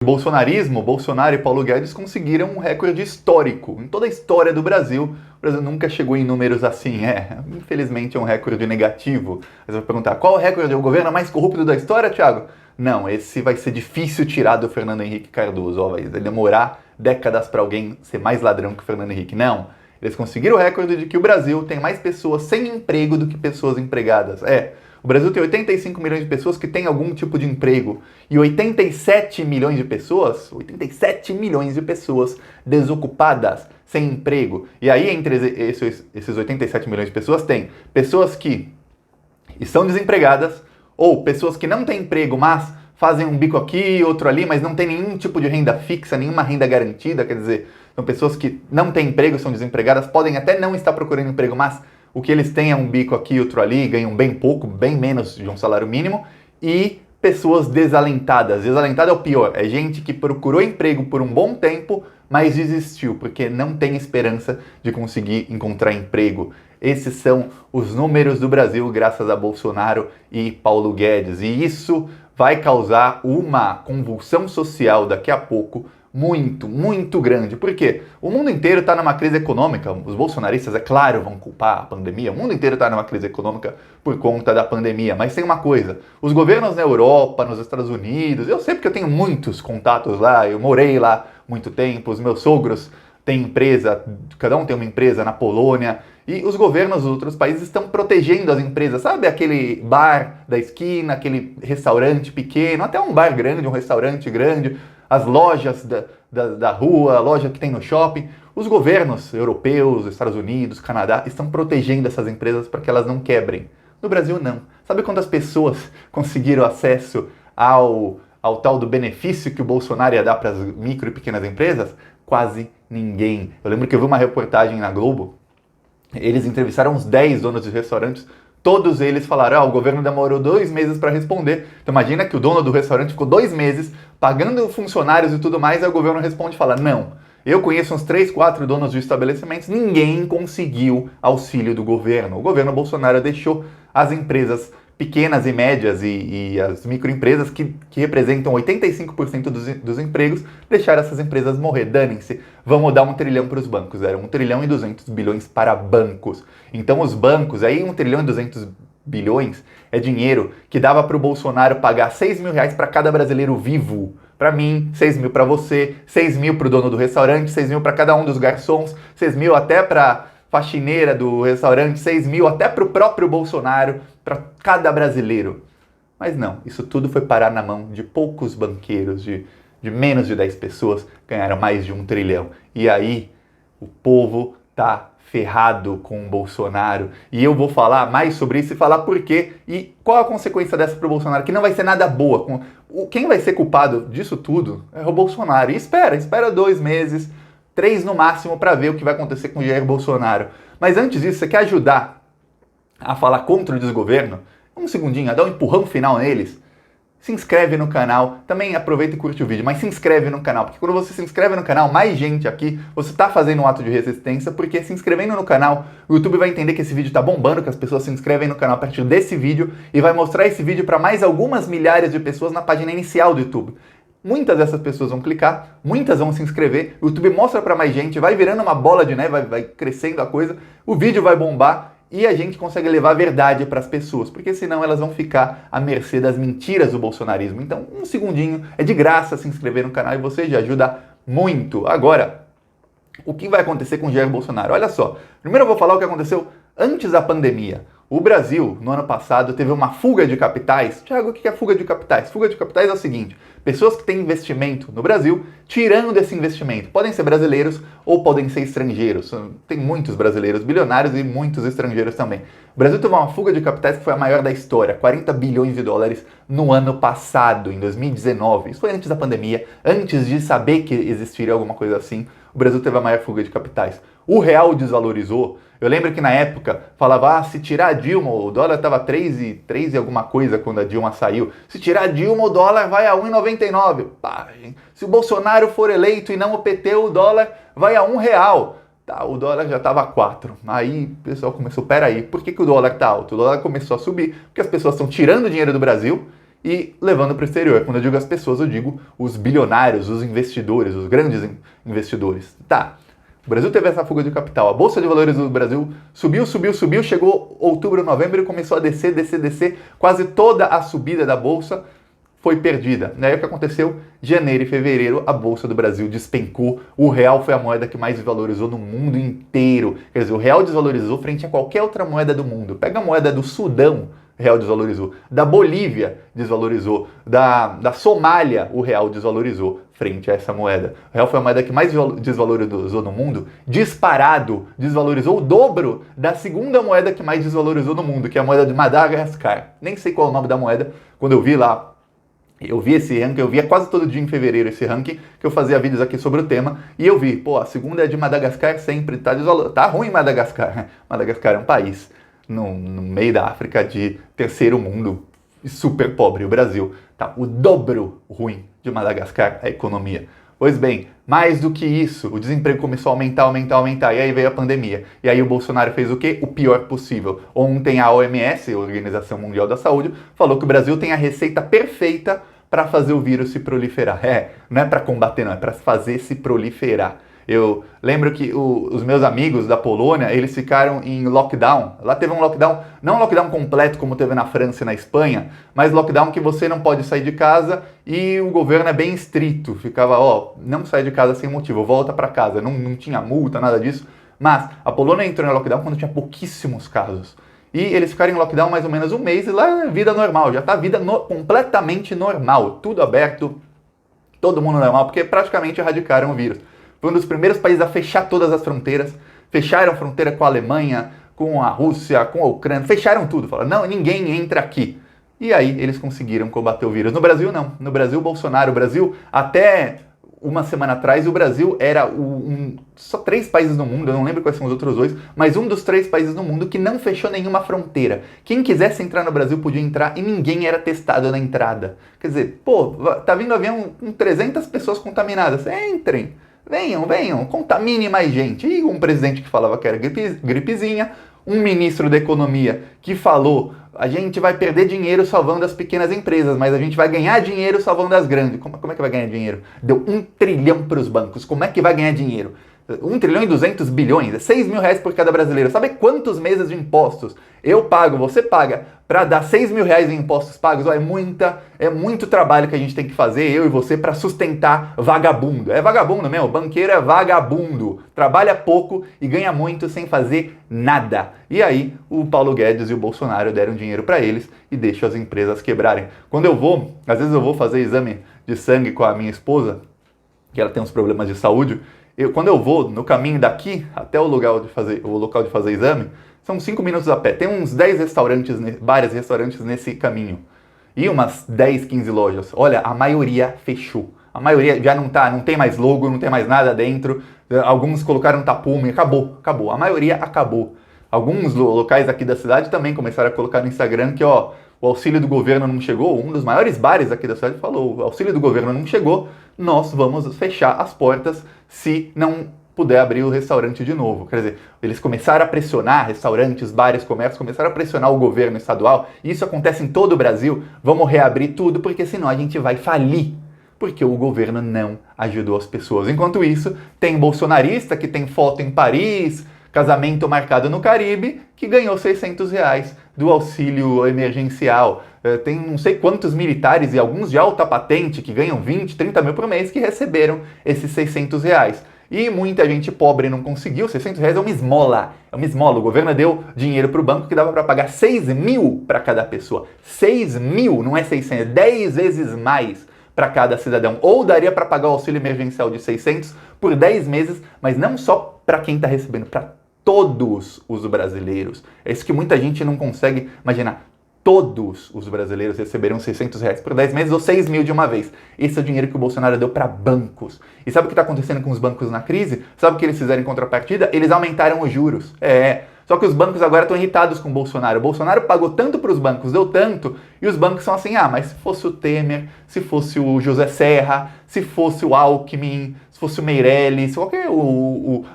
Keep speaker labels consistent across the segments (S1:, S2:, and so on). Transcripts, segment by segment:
S1: O bolsonarismo, Bolsonaro e Paulo Guedes conseguiram um recorde histórico. Em toda a história do Brasil, o Brasil nunca chegou em números assim. Infelizmente é um recorde negativo. Você vai perguntar, qual é o recorde? É o governo mais corrupto da história, Thiago? Não, esse vai ser difícil tirar do Fernando Henrique Cardoso. Vai demorar décadas para alguém ser mais ladrão que o Fernando Henrique. Não, eles conseguiram o recorde de que o Brasil tem mais pessoas sem emprego do que pessoas empregadas. O Brasil tem 85 milhões de pessoas que têm algum tipo de emprego e 87 milhões de pessoas desocupadas, sem emprego. E aí, entre esses 87 milhões de pessoas, tem pessoas que estão desempregadas ou pessoas que não têm emprego, mas fazem um bico aqui, outro ali, mas não tem nenhum tipo de renda fixa, nenhuma renda garantida. Quer dizer, são pessoas que não têm emprego, são desempregadas, podem até não estar procurando emprego, mas o que eles têm é um bico aqui, outro ali, ganham bem pouco, bem menos de um salário mínimo. E pessoas desalentadas. Desalentada é o pior. É gente que procurou emprego por um bom tempo, mas desistiu, porque não tem esperança de conseguir encontrar emprego. Esses são os números do Brasil, graças a Bolsonaro e Paulo Guedes. E isso vai causar uma convulsão social daqui a pouco, muito grande. Por quê? O mundo inteiro está numa crise econômica. Os bolsonaristas, é claro, vão culpar a pandemia. O mundo inteiro está numa crise econômica por conta da pandemia. Mas tem uma coisa, os governos na Europa, nos Estados Unidos, eu sei porque eu tenho muitos contatos lá, eu morei lá muito tempo, os meus sogros têm empresa, cada um tem uma empresa na Polônia, e os governos dos outros países estão protegendo as empresas. Sabe aquele bar da esquina, aquele restaurante pequeno, até um bar grande, um restaurante grande, as lojas da rua, a loja que tem no shopping. Os governos europeus, Estados Unidos, Canadá, estão protegendo essas empresas para que elas não quebrem. No Brasil, não. Sabe quantas pessoas conseguiram acesso ao tal do benefício que o Bolsonaro ia dar para as micro e pequenas empresas? Quase ninguém. Eu lembro que eu vi uma reportagem na Globo, eles entrevistaram uns 10 donos de restaurantes. Todos eles falaram, o governo demorou 2 meses para responder. Então imagina que o dono do restaurante ficou 2 meses pagando funcionários e tudo mais, aí o governo responde e fala, não, eu conheço uns 3, 4 donos de estabelecimentos, ninguém conseguiu auxílio do governo. O governo Bolsonaro deixou as empresas pequenas e médias e as microempresas que representam 85% dos empregos, deixar essas empresas morrer. Danem-se, vamos dar 1 trilhão para os bancos. Era 1 trilhão e 200 bilhões para bancos. Então os bancos, aí 1 trilhão e 200 bilhões é dinheiro que dava para o Bolsonaro pagar 6 mil reais para cada brasileiro vivo. Para mim, 6 mil para você, 6 mil para o dono do restaurante, 6 mil para cada um dos garçons, 6 mil até para faxineira do restaurante, 6 mil até para o próprio Bolsonaro, para cada brasileiro. Mas não, isso tudo foi parar na mão de poucos banqueiros, de menos de 10 pessoas, ganharam mais de 1 trilhão. E aí, o povo tá ferrado com o Bolsonaro. E eu vou falar mais sobre isso e falar por quê e qual a consequência dessa para o Bolsonaro, que não vai ser nada boa. Quem vai ser culpado disso tudo é o Bolsonaro. E espera 2 meses, 3 no máximo, para ver o que vai acontecer com o Jair Bolsonaro. Mas antes disso, você quer ajudar a falar contra o desgoverno? Um segundinho, dá um empurrão final neles. Se inscreve no canal, também aproveita e curte o vídeo, mas se inscreve no canal, porque quando você se inscreve no canal, mais gente aqui, você está fazendo um ato de resistência, porque se inscrevendo no canal, o YouTube vai entender que esse vídeo está bombando, que as pessoas se inscrevem no canal a partir desse vídeo, e vai mostrar esse vídeo para mais algumas milhares de pessoas na página inicial do YouTube. Muitas dessas pessoas vão clicar, muitas vão se inscrever, o YouTube mostra para mais gente, vai virando uma bola de neve, vai crescendo a coisa, o vídeo vai bombar, e a gente consegue levar a verdade para as pessoas, porque senão elas vão ficar à mercê das mentiras do bolsonarismo. Então, um segundinho, é de graça se inscrever no canal e você já ajuda muito. Agora, o que vai acontecer com o Jair Bolsonaro? Olha só, primeiro eu vou falar o que aconteceu antes da pandemia. O Brasil, no ano passado, teve uma fuga de capitais. Tiago, o que é fuga de capitais? Fuga de capitais é o seguinte, pessoas que têm investimento no Brasil, tirando desse investimento. Podem ser brasileiros ou podem ser estrangeiros. Tem muitos brasileiros bilionários e muitos estrangeiros também. O Brasil teve uma fuga de capitais que foi a maior da história, 40 bilhões de dólares no ano passado, em 2019. Isso foi antes da pandemia, antes de saber que existiria alguma coisa assim. O Brasil teve a maior fuga de capitais. O real desvalorizou. Eu lembro que na época falava, se tirar a Dilma, o dólar estava 3 e alguma coisa quando a Dilma saiu. Se tirar a Dilma, o dólar vai a 1,99. Se o Bolsonaro for eleito e não o PT, o dólar vai a R$1. Tá, o dólar já estava a 4. Aí o pessoal começou, peraí, por que o dólar está alto? O dólar começou a subir, porque as pessoas estão tirando dinheiro do Brasil e levando para o exterior. Quando eu digo as pessoas, eu digo os bilionários, os investidores, os grandes investidores. Tá, o Brasil teve essa fuga de capital. A Bolsa de Valores do Brasil subiu, chegou outubro, novembro e começou a descer. Quase toda a subida da Bolsa foi perdida. Aí o que aconteceu? Janeiro e fevereiro, a Bolsa do Brasil despencou. O real foi a moeda que mais desvalorizou no mundo inteiro. Quer dizer, o real desvalorizou frente a qualquer outra moeda do mundo. Pega a moeda do Sudão, o real desvalorizou. Da Bolívia, desvalorizou. Da Somália, o real desvalorizou frente a essa moeda. O real foi a moeda que mais desvalorizou no mundo. Disparado, desvalorizou o dobro da segunda moeda que mais desvalorizou no mundo, que é a moeda de Madagascar. Nem sei qual é o nome da moeda. Quando eu vi lá, eu vi esse ranking, eu via quase todo dia em fevereiro esse ranking, que eu fazia vídeos aqui sobre o tema, e eu vi, a segunda é de Madagascar, sempre tá ruim Madagascar. Madagascar é um país no meio da África de terceiro mundo, super pobre. O Brasil tá o dobro ruim de Madagascar, a economia. Pois bem, mais do que isso, o desemprego começou a aumentar, e aí veio a pandemia. E aí o Bolsonaro fez o quê? O pior possível. Ontem a OMS, a Organização Mundial da Saúde, falou que o Brasil tem a receita perfeita para fazer o vírus se proliferar. Não é para combater, não, é para fazer se proliferar. Eu lembro que os meus amigos da Polônia, eles ficaram em lockdown. Lá teve um lockdown, não um lockdown completo como teve na França e na Espanha, mas lockdown que você não pode sair de casa e o governo é bem estrito. Ficava, não sai de casa sem motivo, volta para casa. Não tinha multa, nada disso. Mas a Polônia entrou em lockdown quando tinha pouquíssimos casos. E eles ficaram em lockdown mais ou menos um mês e lá é vida normal, já está a vida completamente normal. Tudo aberto, todo mundo normal, porque praticamente erradicaram o vírus. Foi um dos primeiros países a fechar todas as fronteiras. Fecharam a fronteira com a Alemanha, com a Rússia, com a Ucrânia. Fecharam tudo. Falaram, não, ninguém entra aqui. E aí eles conseguiram combater o vírus. No Brasil, não. No Brasil, Bolsonaro. O Brasil, até uma semana atrás, o Brasil era só 3 países no mundo, eu não lembro quais são os outros 2, mas um dos 3 países no mundo que não fechou nenhuma fronteira. Quem quisesse entrar no Brasil podia entrar e ninguém era testado na entrada. Quer dizer, tá vindo avião com 300 pessoas contaminadas. Entrem. Venham, contamine mais gente. E um presidente que falava que era gripezinha, um ministro da economia que falou, a gente vai perder dinheiro salvando as pequenas empresas, mas a gente vai ganhar dinheiro salvando as grandes. Como é que vai ganhar dinheiro? Deu 1 trilhão para os bancos. Como é que vai ganhar dinheiro? 1 trilhão e 200 bilhões, é 6 mil reais por cada brasileiro. Sabe quantos meses de impostos eu pago, você paga, para dar 6 mil reais em impostos pagos? É muito trabalho que a gente tem que fazer, eu e você, para sustentar vagabundo. É vagabundo mesmo, banqueiro é vagabundo. Trabalha pouco e ganha muito sem fazer nada. E aí, o Paulo Guedes e o Bolsonaro deram dinheiro para eles e deixam as empresas quebrarem. Às vezes eu vou fazer exame de sangue com a minha esposa, que ela tem uns problemas de saúde. Quando eu vou no caminho daqui até o local de fazer exame, são 5 minutos a pé. Tem uns 10 bares e restaurantes nesse caminho. E umas 10, 15 lojas. Olha, a maioria fechou. A maioria já não tem mais logo, não tem mais nada dentro. Alguns colocaram tapume, acabou. A maioria acabou. Alguns locais aqui da cidade também começaram a colocar no Instagram que, o auxílio do governo não chegou. Um dos maiores bares aqui da cidade falou, o auxílio do governo não chegou, nós vamos fechar as portas se não puder abrir o restaurante de novo. Quer dizer, eles começaram a pressionar restaurantes, bares, comércios, começaram a pressionar o governo estadual. Isso acontece em todo o Brasil. Vamos reabrir tudo, porque senão a gente vai falir. Porque o governo não ajudou as pessoas. Enquanto isso, tem bolsonarista que tem foto em Paris, casamento marcado no Caribe, que ganhou 600 reais do auxílio emergencial. Tem não sei quantos militares e alguns de alta patente que ganham 20, 30 mil por mês que receberam esses 600 reais. E muita gente pobre não conseguiu. 600 reais é uma esmola. O governo deu dinheiro para o banco que dava para pagar 6 mil para cada pessoa. 6 mil, não é 600, 10 vezes mais para cada cidadão. Ou daria para pagar o auxílio emergencial de 600 por 10 meses, mas não só para quem está recebendo, para todos os brasileiros. É isso que muita gente não consegue imaginar. Todos os brasileiros receberam 600 reais por 10 meses ou 6 mil de uma vez. Esse é o dinheiro que o Bolsonaro deu para bancos. E sabe o que está acontecendo com os bancos na crise? Sabe o que eles fizeram em contrapartida? Eles aumentaram os juros. Só que os bancos agora estão irritados com o Bolsonaro. O Bolsonaro pagou tanto para os bancos, deu tanto, e os bancos são assim, mas se fosse o Temer, se fosse o José Serra, se fosse o Alckmin, se fosse o Meirelles, se qualquer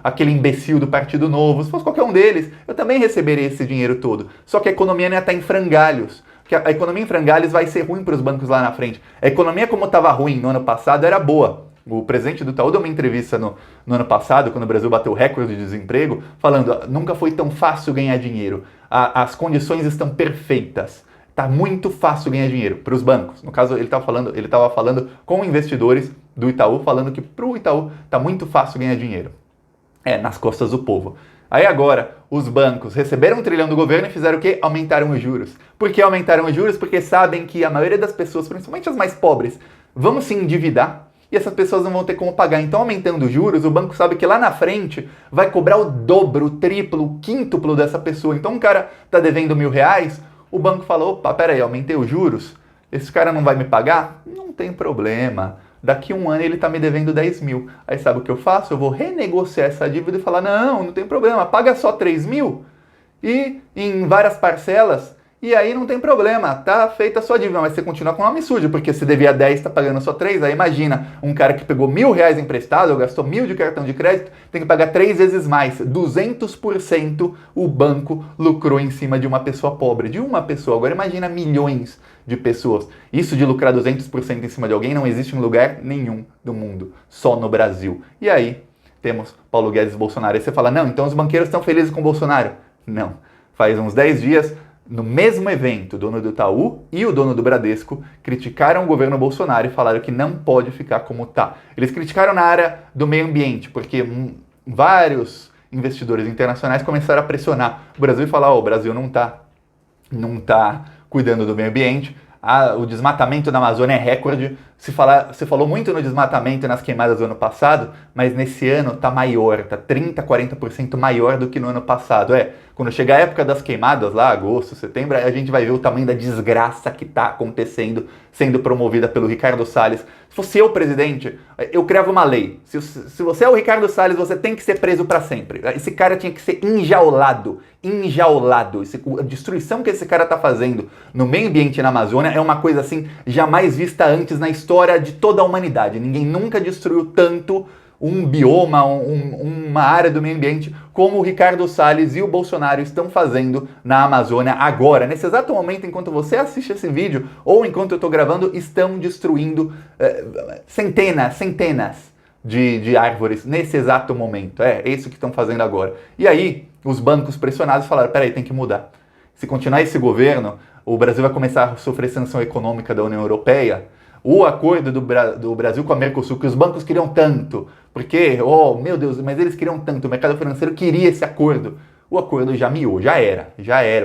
S1: aquele imbecil do Partido Novo, se fosse qualquer um deles, eu também receberia esse dinheiro todo. Só que a economia não ia estar em frangalhos. que a economia em frangalhos vai ser ruim para os bancos lá na frente. A economia como estava ruim no ano passado era boa. O presidente do Itaú deu uma entrevista no ano passado, quando o Brasil bateu o recorde de desemprego, falando, nunca foi tão fácil ganhar dinheiro, as condições estão perfeitas, está muito fácil ganhar dinheiro para os bancos. No caso, ele estava falando com investidores do Itaú, falando que para o Itaú está muito fácil ganhar dinheiro. Nas costas do povo. Aí agora, os bancos receberam 1 trilhão do governo e fizeram o quê? Aumentaram os juros. Por que aumentaram os juros? Porque sabem que a maioria das pessoas, principalmente as mais pobres, vão se endividar e essas pessoas não vão ter como pagar. Então, aumentando os juros, o banco sabe que lá na frente vai cobrar o dobro, o triplo, o quíntuplo dessa pessoa. Então, um cara está devendo R$1.000, o banco fala, opa, peraí, aumentei os juros, esse cara não vai me pagar? Não tem problema. Daqui a um ano ele está me devendo 10 mil. Aí sabe o que eu faço? Eu vou renegociar essa dívida e falar, não tem problema, paga só 3 mil e em várias parcelas, e aí não tem problema, tá feita a sua dívida, mas você continua com o nome sujo, porque se devia 10, está pagando só 3, aí imagina, um cara que pegou R$1.000 emprestado, ou gastou 1.000 de cartão de crédito, tem que pagar 3 vezes mais, 200% o banco lucrou em cima de uma pessoa pobre, de uma pessoa, agora imagina milhões de pessoas. Isso de lucrar 200% em cima de alguém não existe em lugar nenhum do mundo, só no Brasil. E aí temos Paulo Guedes e Bolsonaro. Aí você fala, não, então os banqueiros estão felizes com o Bolsonaro. Não. Faz uns 10 dias, no mesmo evento, o dono do Itaú e o dono do Bradesco criticaram o governo Bolsonaro e falaram que não pode ficar como está. Eles criticaram na área do meio ambiente, porque vários investidores internacionais começaram a pressionar o Brasil e falar, o Brasil não tá cuidando do meio ambiente, o desmatamento na Amazônia é recorde, se falou muito no desmatamento e nas queimadas do ano passado, mas nesse ano está maior, está 30%, 40% maior do que no ano passado. Quando chegar a época das queimadas, lá agosto, setembro, a gente vai ver o tamanho da desgraça que está acontecendo, sendo promovida pelo Ricardo Salles. Se fosse eu presidente, eu criava uma lei. Se você é o Ricardo Salles, você tem que ser preso para sempre. Esse cara tinha que ser enjaulado. A destruição que esse cara está fazendo no meio ambiente na Amazônia é uma coisa assim jamais vista antes na história de toda a humanidade. Ninguém nunca destruiu tanto um bioma, uma área do meio ambiente como o Ricardo Salles e o Bolsonaro estão fazendo na Amazônia agora. Nesse exato momento, enquanto você assiste esse vídeo ou enquanto eu estou gravando, estão destruindo centenas de árvores nesse exato momento. É isso que estão fazendo agora. E aí, os bancos pressionados falaram, peraí, tem que mudar. Se continuar esse governo, o Brasil vai começar a sofrer sanção econômica da União Europeia. O acordo do Brasil com a Mercosul, que os bancos queriam tanto, porque, meu Deus, mas eles queriam tanto, o mercado financeiro queria esse acordo. O acordo já miou, já era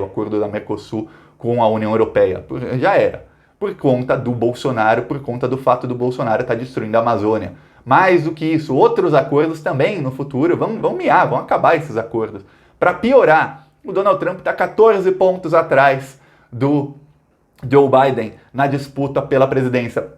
S1: o acordo da Mercosul com a União Europeia, já era. Por conta do Bolsonaro, por conta do fato do Bolsonaro estar destruindo a Amazônia. Mais do que isso, outros acordos também no futuro vão miar, vão acabar esses acordos. Para piorar, o Donald Trump está 14 pontos atrás do Joe Biden na disputa pela presidência.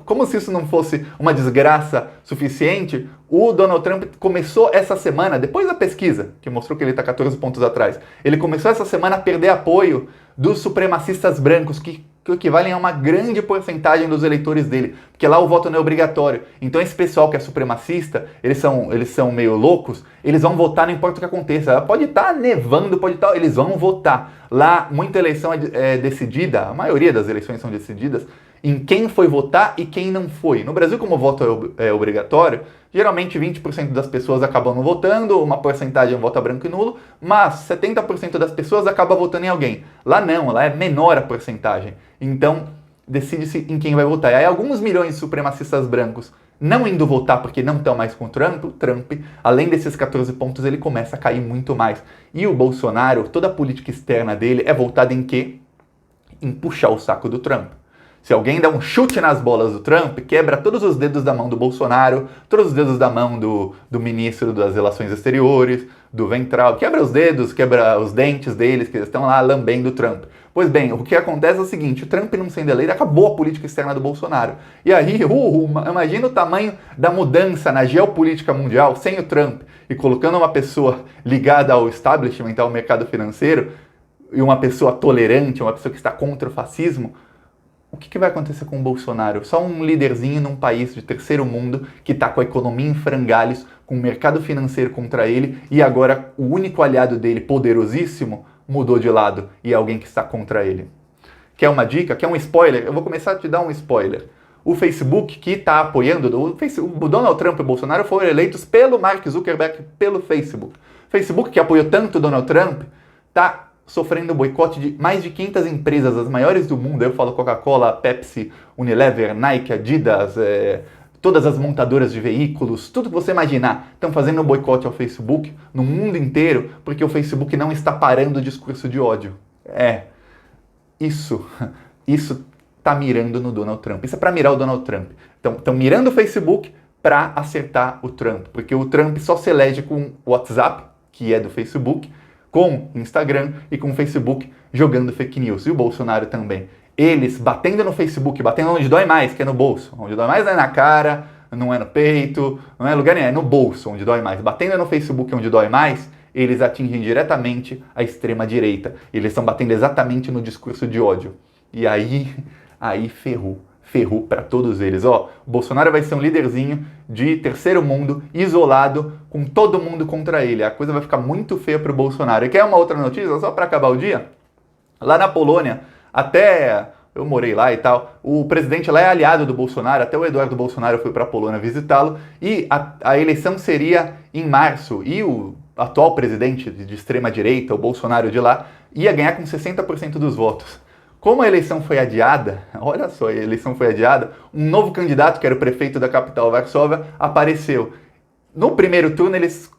S1: Como se isso não fosse uma desgraça suficiente, o Donald Trump começou essa semana, depois da pesquisa, que mostrou que ele está 14 pontos atrás, ele começou essa semana a perder apoio dos supremacistas brancos, que equivalem a uma grande porcentagem dos eleitores dele, porque lá o voto não é obrigatório. Então esse pessoal que é supremacista, eles são meio loucos, eles vão votar não importa o que aconteça. Pode estar nevando, eles vão votar. Lá muita eleição é decidida, a maioria das eleições são decididas em quem foi votar e quem não foi. No Brasil, como o voto é obrigatório, geralmente 20% das pessoas acabam não votando, uma porcentagem vota branco e nulo, mas 70% das pessoas acabam votando em alguém. Lá não, lá é menor a porcentagem. Então, decide-se em quem vai votar. E aí alguns milhões de supremacistas brancos não indo votar porque não estão mais com o Trump, além desses 14 pontos, ele começa a cair muito mais. E o Bolsonaro, toda a política externa dele é voltada em quê? Em puxar o saco do Trump. Se alguém dá um chute nas bolas do Trump, quebra todos os dedos da mão do Bolsonaro, todos os dedos da mão do ministro das Relações Exteriores, do Ventral, quebra os dedos, quebra os dentes deles, que eles estão lá lambendo o Trump. Pois bem, o que acontece é o seguinte, o Trump não sendo eleito, acabou a política externa do Bolsonaro. E aí, imagina o tamanho da mudança na geopolítica mundial sem o Trump, e colocando uma pessoa ligada ao establishment, ao mercado financeiro, e uma pessoa tolerante, uma pessoa que está contra o fascismo. O que vai acontecer com o Bolsonaro? Só um líderzinho num país de terceiro mundo que está com a economia em frangalhos, com o mercado financeiro contra ele, e agora o único aliado dele, poderosíssimo, mudou de lado e é alguém que está contra ele. Quer uma dica? Quer um spoiler? Eu vou começar a te dar um spoiler. O Facebook, que está apoiando, o Donald Trump e o Bolsonaro foram eleitos pelo Mark Zuckerberg, pelo Facebook. O Facebook, que apoiou tanto o Donald Trump, está sofrendo boicote de mais de 500 empresas, as maiores do mundo. Eu falo Coca-Cola, Pepsi, Unilever, Nike, Adidas, todas as montadoras de veículos, tudo que você imaginar, estão fazendo um boicote ao Facebook no mundo inteiro, porque o Facebook não está parando o discurso de ódio. Isso está mirando no Donald Trump. Isso é para mirar o Donald Trump. Então, estão mirando o Facebook para acertar o Trump, porque o Trump só se elege com o WhatsApp, que é do Facebook, com o Instagram e com o Facebook jogando fake news. E o Bolsonaro também. Eles batendo no Facebook, batendo onde dói mais, que é no bolso. Onde dói mais não é na cara, não é no peito, não é lugar nenhum, é no bolso onde dói mais. Batendo no Facebook onde dói mais, eles atingem diretamente a extrema-direita. Eles estão batendo exatamente no discurso de ódio. E aí ferrou para todos eles. O Bolsonaro vai ser um líderzinho de terceiro mundo, isolado, com todo mundo contra ele. A coisa vai ficar muito feia para o Bolsonaro. E quer uma outra notícia, só para acabar o dia? Lá na Polônia, até eu morei lá e tal, o presidente lá é aliado do Bolsonaro, até o Eduardo Bolsonaro foi para a Polônia visitá-lo, e a eleição seria em março, e o atual presidente de extrema-direita, o Bolsonaro de lá, ia ganhar com 60% dos votos. Como a eleição foi adiada, olha só, a eleição foi adiada, um novo candidato, que era o prefeito da capital, Varsóvia, apareceu. No primeiro turno, eles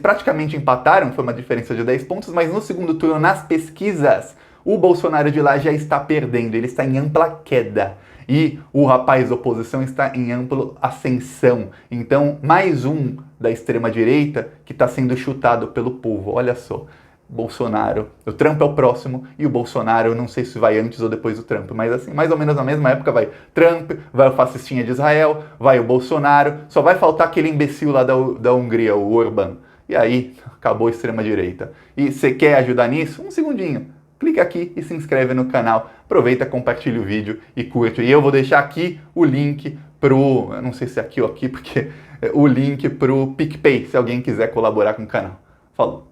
S1: praticamente empataram, foi uma diferença de 10 pontos, mas no segundo turno, nas pesquisas, o Bolsonaro de lá já está perdendo, ele está em ampla queda. E o rapaz da oposição está em ampla ascensão. Então, mais um da extrema-direita que está sendo chutado pelo povo, olha só. Bolsonaro, o Trump é o próximo e o Bolsonaro, não sei se vai antes ou depois do Trump, mas assim, mais ou menos na mesma época vai Trump, vai o fascistinha de Israel, vai o Bolsonaro, só vai faltar aquele imbecil lá da Hungria, o Orbán. E aí, acabou a extrema-direita. E você quer ajudar nisso? Um segundinho. Clica aqui e se inscreve no canal. Aproveita, compartilha o vídeo e curte. E eu vou deixar aqui o link pro, eu não sei se é aqui ou aqui, porque o link pro PicPay, se alguém quiser colaborar com o canal. Falou!